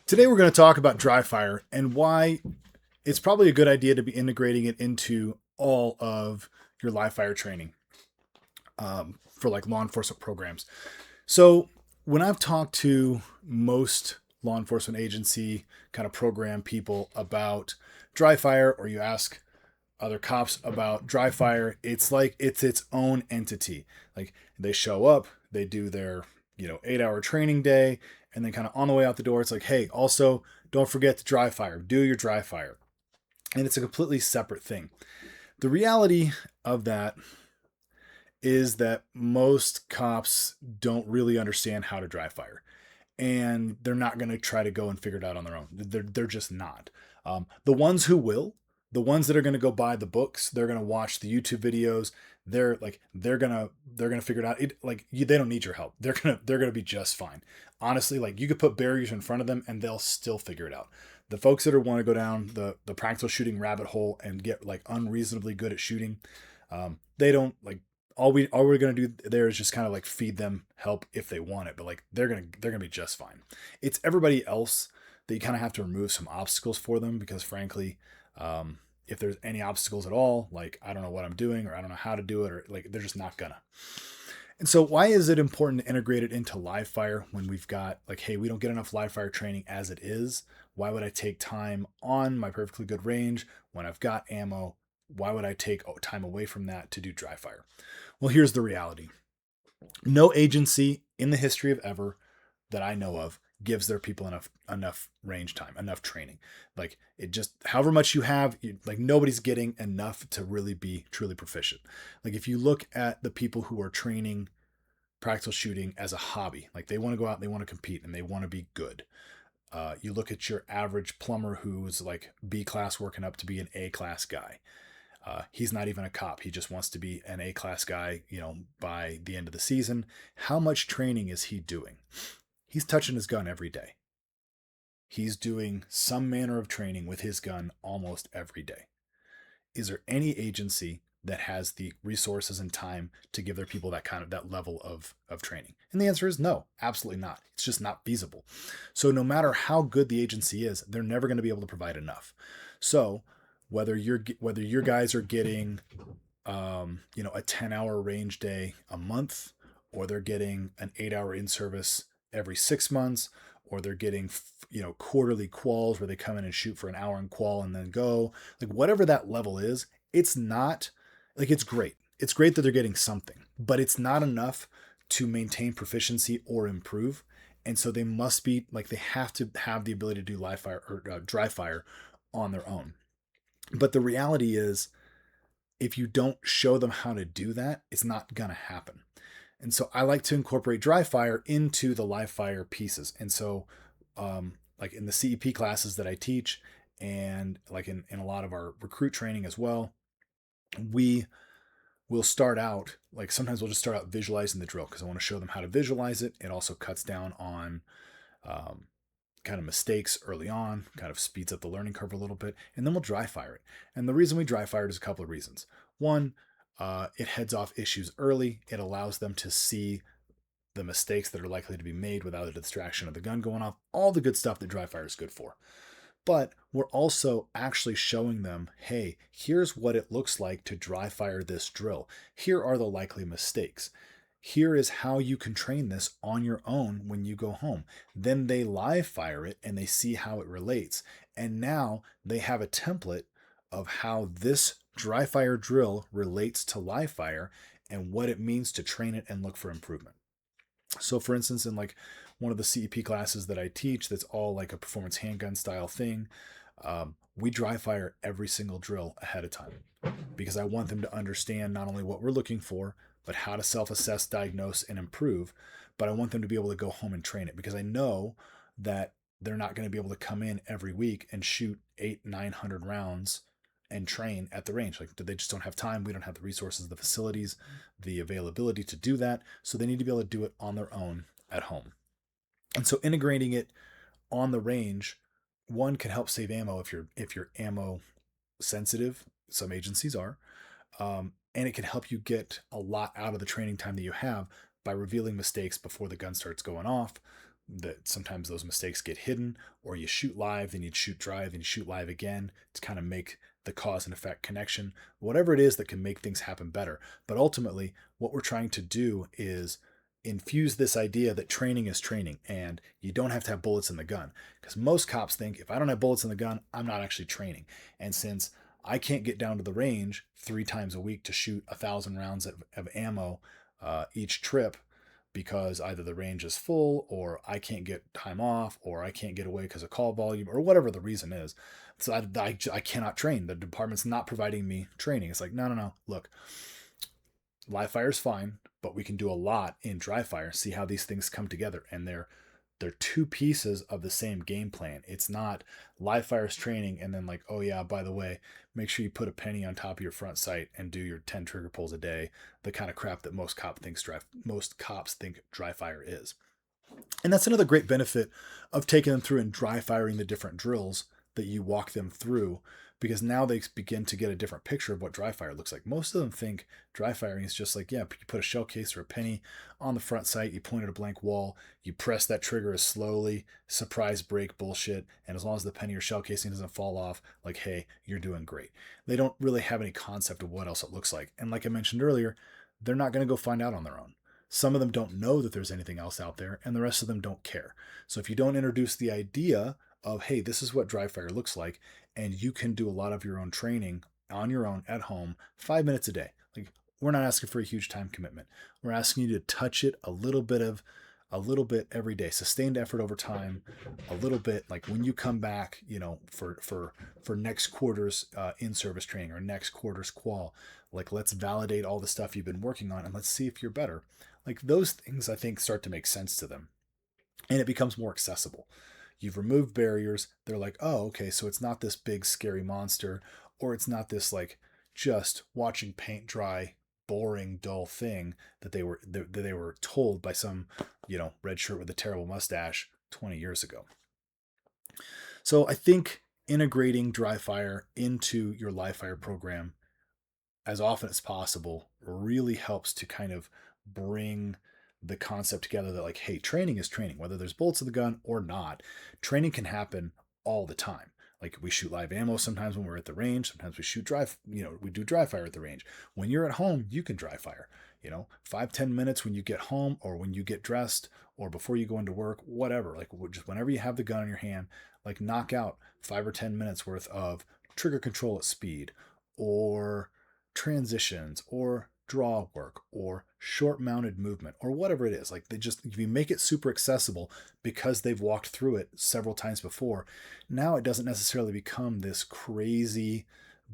Today we're going to talk about dry fire and why it's probably a good idea to be integrating it into all of your live fire training for like law enforcement programs. So when I've talked to most law enforcement agency kind of program people about dry fire, or you ask other cops about dry fire, it's like it's its own entity. Like they show up, they do their 8 hour training day, and then kind of on the way out the door, it's like, hey, also don't forget to dry fire. Do your dry fire, and it's a completely separate thing. The reality of that is that most cops don't really understand how to dry fire, and they're not going to try to go and figure it out on their own. They're just not. The ones who will, the ones that are going to go buy the books, they're going to watch the YouTube videos. They're gonna figure it out. They don't need your help. They're gonna be just fine. Honestly, like you could put barriers in front of them and they'll still figure it out. The folks that want to go down the practical shooting rabbit hole and get like unreasonably good at shooting, they don't like all we're gonna do there is just kind of like feed them help if they want it, but like they're gonna be just fine. It's everybody else that you kind of have to remove some obstacles for them because frankly, if there's any obstacles at all, like I don't know what I'm doing or I don't know how to do it, or like they're just not gonna. And so why is it important to integrate it into live fire when we've got like, hey, we don't get enough live fire training as it is? Why would I take time on my perfectly good range when I've got ammo? Why would I take time away from that to do dry fire? Well, here's the reality. No agency in the history of ever that I know of gives their people enough range time, enough training. Like it just however much you have, like nobody's getting enough to really be truly proficient. Like if you look at the people who are training practical shooting as a hobby, like they want to go out and they want to compete and they want to be good. You look at your average plumber who's like B class working up to be an A class guy. He's not even a cop. He just wants to be an A class guy, by the end of the season. How much training is he doing? He's touching his gun every day. He's doing some manner of training with his gun almost every day. Is there any agency that has the resources and time to give their people that level of training? And the answer is no, absolutely not. It's just not feasible. So no matter how good the agency is, they're never going to be able to provide enough. So whether your guys are getting a 10-hour range day a month, or they're getting an 8-hour in service every 6 months, or they're getting quarterly quals where they come in and shoot for an hour in qual and then go, like whatever that level is, it's not like it's great. It's great that they're getting something, but it's not enough to maintain proficiency or improve. And so they must be like they have to have the ability to do live fire or dry fire on their own. But the reality is, if you don't show them how to do that, it's not going to happen. And so I like to incorporate dry fire into the live fire pieces. And so, like in the CEP classes that I teach, and like in a lot of our recruit training as well, we will start out, like sometimes we'll just start out visualizing the drill because I want to show them how to visualize it. It also cuts down on um, kind of mistakes early on, kind of speeds up the learning curve a little bit, and then we'll dry fire it. And the reason we dry fire it is a couple of reasons. One, it heads off issues early. It allows them to see the mistakes that are likely to be made without the distraction of the gun going off. All the good stuff that dry fire is good for. But we're also actually showing them, hey, here's what it looks like to dry fire this drill. Here are the likely mistakes. Here is how you can train this on your own when you go home. Then they live fire it and they see how it relates. And now they have a template of how this dry fire drill relates to live fire and what it means to train it and look for improvement. So for instance, in like one of the CEP classes that I teach, that's all like a performance handgun style thing, we dry fire every single drill ahead of time because I want them to understand not only what we're looking for, but how to self-assess, diagnose, and improve. But I want them to be able to go home and train it because I know that they're not going to be able to come in every week and shoot 800-900 rounds and train at the range. Like they just don't have time. We don't have the resources, the facilities, the availability to do that. So they need to be able to do it on their own at home. And so integrating it on the range, one can help save ammo if you're ammo sensitive. Some agencies are, and it can help you get a lot out of the training time that you have by revealing mistakes before the gun starts going off, that sometimes those mistakes get hidden, or you shoot live, then you shoot dry, then you shoot live again to kind of make the cause and effect connection, whatever it is that can make things happen better. But ultimately, what we're trying to do is infuse this idea that training is training and you don't have to have bullets in the gun. Because most cops think if I don't have bullets in the gun, I'm not actually training. And since I can't get down to the range 3 times a week to shoot 1,000 rounds of ammo each trip, because either the range is full or I can't get time off or I can't get away because of call volume or whatever the reason is. So I cannot train. The department's not providing me training. It's like, no. Look, live fire is fine, but we can do a lot in dry fire. See how these things come together. And they're two pieces of the same game plan. It's not live fire's training and then like, oh yeah, by the way, make sure you put a penny on top of your front sight and do your 10 trigger pulls a day. The kind of crap that most cops think dry fire is. And that's another great benefit of taking them through and dry firing the different drills that you walk them through, because now they begin to get a different picture of what dry fire looks like. Most of them think dry firing is just like, yeah, you put a shell case or a penny on the front sight, you point at a blank wall, you press that trigger as slowly, surprise break bullshit, and as long as the penny or shell casing doesn't fall off, like, hey, you're doing great. They don't really have any concept of what else it looks like. And like I mentioned earlier, they're not going to go find out on their own. Some of them don't know that there's anything else out there, and the rest of them don't care. So if you don't introduce the idea of, hey, this is what dry fire looks like, and you can do a lot of your own training on your own at home, 5 minutes a day. Like, we're not asking for a huge time commitment. We're asking you to touch it a little bit every day, sustained effort over time, a little bit. Like when you come back, for next quarter's in-service training or next quarter's qual, like let's validate all the stuff you've been working on and let's see if you're better. Like those things, I think, start to make sense to them, and it becomes more accessible. You've removed barriers. They're like, oh, okay, so it's not this big scary monster, or it's not this like just watching paint dry, boring, dull thing that they were told by some, red shirt with a terrible mustache 20 years ago. So I think integrating dry fire into your live fire program as often as possible really helps to kind of bring the concept together that like, hey, training is training, whether there's bullets in the gun or not. Training can happen all the time. Like we shoot live ammo sometimes when we're at the range. Sometimes we shoot we do dry fire at the range. When you're at home, you can dry fire, 5-10 minutes when you get home or when you get dressed or before you go into work, whatever. Like just whenever you have the gun in your hand, like knock out 5 or 10 minutes worth of trigger control at speed or transitions or draw work or short mounted movement or whatever it is. Like if you make it super accessible because they've walked through it several times before, now it doesn't necessarily become this crazy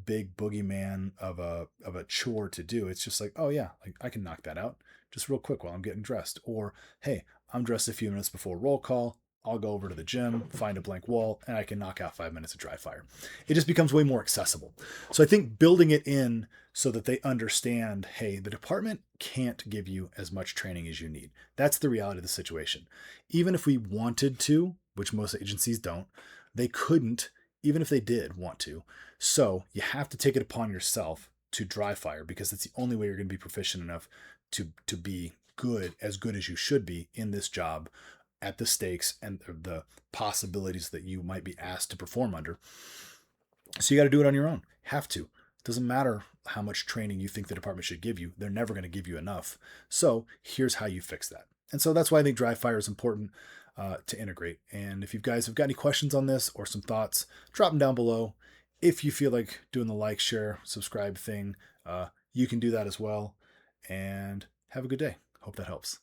big boogeyman of a chore to do. It's just like, oh yeah, like I can knock that out just real quick while I'm getting dressed. Or hey, I'm dressed a few minutes before roll call. I'll go over to the gym, find a blank wall, and I can knock out 5 minutes of dry fire. It just becomes way more accessible. So I think building it in so that they understand, hey, the department can't give you as much training as you need. That's the reality of the situation. Even if we wanted to, which most agencies don't, they couldn't, even if they did want to. So you have to take it upon yourself to dry fire because it's the only way you're going to be proficient enough to be good as you should be in this job at the stakes and the possibilities that you might be asked to perform under. So you got to do it on your own. Have to. It doesn't matter how much training you think the department should give you. They're never going to give you enough. So here's how you fix that. And so that's why I think dry fire is important to integrate. And if you guys have got any questions on this or some thoughts, drop them down below. If you feel like doing the like, share, subscribe thing, you can do that as well. And have a good day. Hope that helps.